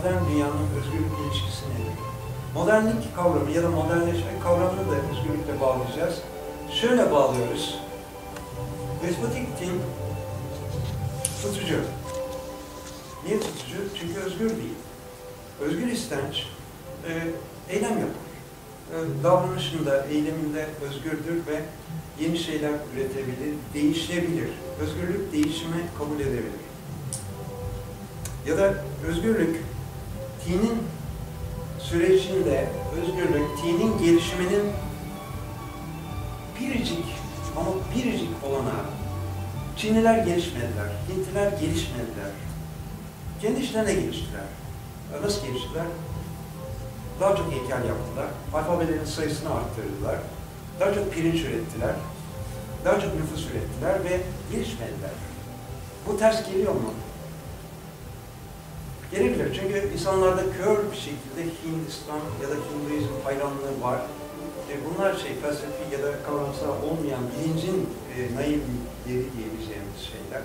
modern dünyanın özgürlük ilişkisi nedir? Modernlik kavramı ya da modernleşme kavramını da özgürlükle bağlayacağız. Şöyle bağlıyoruz. Despotik din tutucu. Niye tutucu? Çünkü özgür değil. Özgür istenç eylem yapar. Davranışında, eyleminde özgürdür ve yeni şeyler üretebilir, değişebilir. Özgürlük değişimi kabul edebilir. Ya da özgürlük, dinin sürecinde özgürlük, dinin gelişiminin biricik ama biricik olanağı. Çinliler gelişmediler, Hintliler gelişmediler. Kendi işlerine geliştiler. Nasıl geliştiler? Daha çok heykel yaptılar, alfabelerin sayısını arttırdılar, daha çok pirinç ürettiler, daha çok nüfus ürettiler ve gelişmediler. Bu ters geliyor mu? Gelebilir çünkü insanlarda kör bir şekilde Hindistan ya da Hinduizm hayranlığı var. Bunlar felsefi ya da kavramsal olmayan bilincin naivleri diyebileceğimiz şeyler.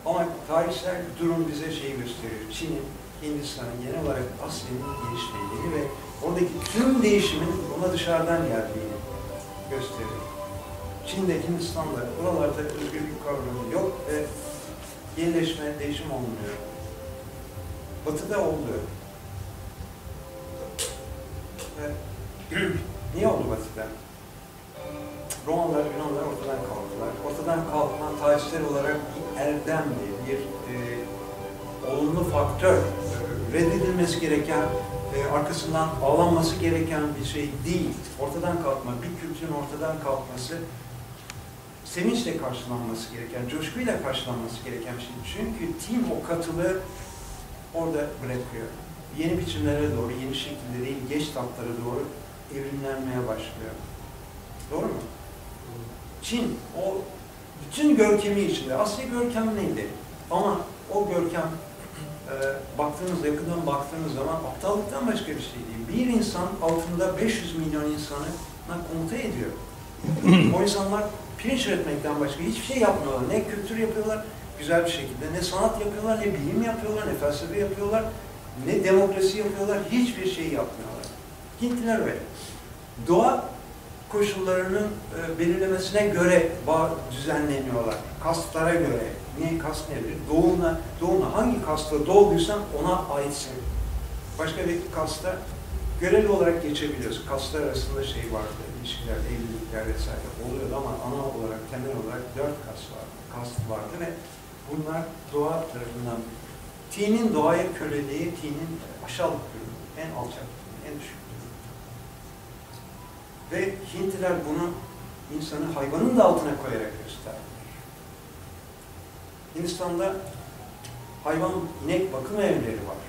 Ama tarihsel durum bize gösteriyor. Çin'in, Hindistan'ın genel olarak Asya'nın gelişmediğini ve oradaki tüm değişimin ona dışarıdan geldiğini gösteriyor. Çin'de, Hindistan'da, oralarda özgürlük kavramı yok ve yenileşme, değişim olmuyor. Batı'da oldu. Niye oldu Batı'da? Romalılar, Yunanlılar ortadan kalktılar. Ortadan kalkılan tarihsel olarak bir erdemdi, bir olumlu faktör, reddedilmesi gereken, arkasından ağlanması gereken bir şey değil. Ortadan kalkma, bir kültürün ortadan kalkması, sevinçle karşılanması gereken, coşkuyla karşılanması gereken bir şey. Çünkü din o katılığı orada bırakıyor. Yeni biçimlere doğru, yeni şekillere değil, geç tatlara doğru evrimlenmeye başlıyor. Doğru mu? Çin, o bütün görkemi içinde, Asya görkemi neydi? Ama o görkem, baktığınız, yakından baktığınız zaman aptallıktan başka bir şey değil. Bir insan altında 500 milyon insanına komuta ediyor. O insanlar pirinç üretmekten başka hiçbir şey yapmıyorlar. Ne kültür yapıyorlar güzel bir şekilde, ne sanat yapıyorlar, ne bilim yapıyorlar, ne felsefe yapıyorlar, ne demokrasi yapıyorlar, hiçbir şey yapmıyorlar. Hintliler öyle. Doğa koşullarının belirlemesine göre düzenleniyorlar. Kastlara göre. Niye kast nedir? Doğumla hangi kasta doğduysan ona aitsin. Başka bir kasta göreli olarak geçebiliyorsun. Kastlar arasında vardı, ilişkiler, evlilikler vesaire oluyordu ama ana olarak, temel olarak 4 kast vardı ve bunlar doğa tarafından tinin doğaya köleliği, tinin aşağılık durumu, en alçak durumu, en düşük durumu. Ve Hintliler bunu insanı hayvanın da altına koyarak gösterdi. Hindistan'da inek bakım evleri var.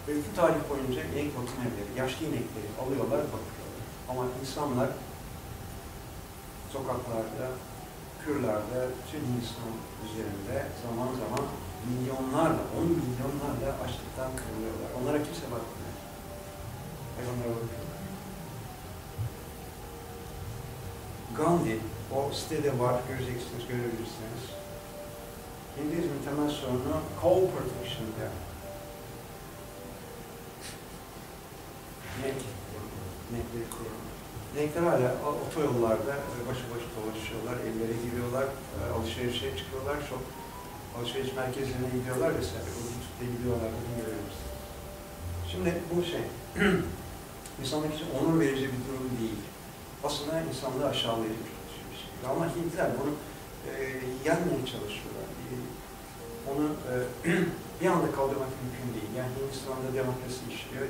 Ve bütün tarih boyunca inek bakım evleri, yaşlı inekleri alıyorlar, bakıyorlar. Ama insanlar sokaklarda, kırlarda, tüm Hindistan üzerinde zaman zaman milyonlarla, 10 milyonlarla açlıktan kırılıyorlar. Onlara kimse bakmıyor. Hayvanlara bakıyorlar. Gandhi, o sitede var, göreceksiniz, görebilirsiniz. Hinduizmin temel sorunu cow protection'da. İnekleri koruma. İnekler hala otoyollarda başıboş dolaşıyorlar, evlere giriyorlar, alışverişe çıkıyorlar, çok alışveriş merkezlerine gidiyorlar vesaire. Bu tuttuğu gidiyorlar, bunu görüyoruz. Şimdi bu insanlık için onur verici bir durum değil. Aslında insanlığı aşağılayıcı bir şey. Ama Hintliler bunu yenmeye çalışıyorlar. Onu bir anda kaldırmak mümkün değil. Yani Hindistan'da demokrasi işliyor.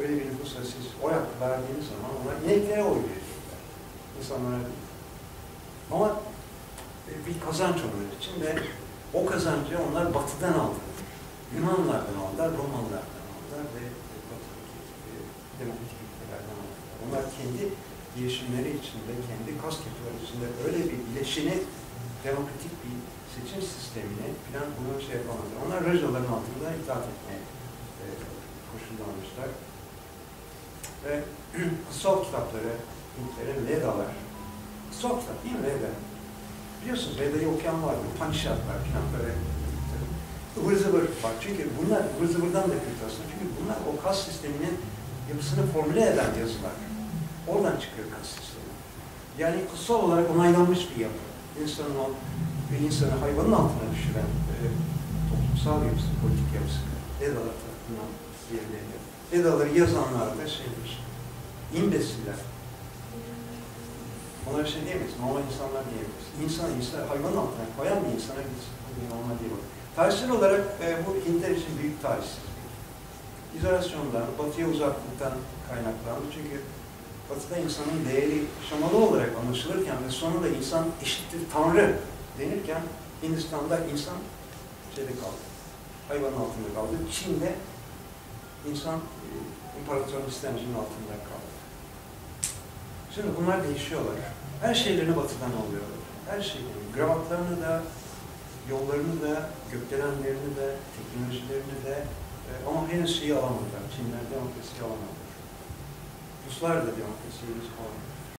Öyle bir nüfusa siz oy hakkı verdiğiniz zaman onlar ineklere oy veriyorlar. İnsanlara değil. Ama bir kazanç onlar için ve o kazancı onlar batıdan aldılar. Yunanlılardan aldılar, Romalılardan aldılar ve batıdaki demokratik ülkelerden aldılar. Onlar kendi girişimleri içinde, kendi kast yapıları içinde öyle bir bileşeni, demokratik bir seçim sistemine falan bunu yapamadılar. Onlar rajaların altında itaat etmeye koşullanmışlar. Ve kutsal kitapları, Hintlerin Vedalar, kutsal kitap değil mi Veda? Biliyorsunuz Veda'yı okuyan var mı? Upanishadlar falan böyle ıvır zıvır var. Çünkü bunlar ıvır zıvırdan da kötü aslında. Çünkü bunlar o kas sisteminin yapısını formüle eden yazılar. Oradan çıkıyor kas sistemi. Yani kutsal olarak onaylanmış bir yapı. İnsanı hayvanın altına düşüren toplumsal yapısı, politik yapısı Edalar tarafından yerleniyor. Edaları yazanlar da şeydir, imbesiller. Onlara şey diyemeyiz, normal insanlar diyemeyiz. Hayvanın altına koyan bir insana biz normal diye bakıyoruz. Tarihsel olarak bu Hintler için büyük tarihsizlik. İzolasyondan, batıya uzaklıktan kaynaklandı. Çünkü batıda insanın değeri şamalı olarak anlaşılırken ve sonunda insan eşittir Tanrı denirken Hindistan'da insan şeyde kaldı. Hayvanın altında kaldı. Çin'de insan imparatorun istencinin altında kaldı. Şimdi bunlar değişiyorlar. Her şeylerini batıdan alıyorlar. Her şeylerini. Gravatlarını da, yollarını da, gökdelenlerini de, teknolojilerini de ama henüz şeyi alamadılar. Çinler demokrasiyi alamadılar. Ruslar da demokrasiyi henüz alamadılar.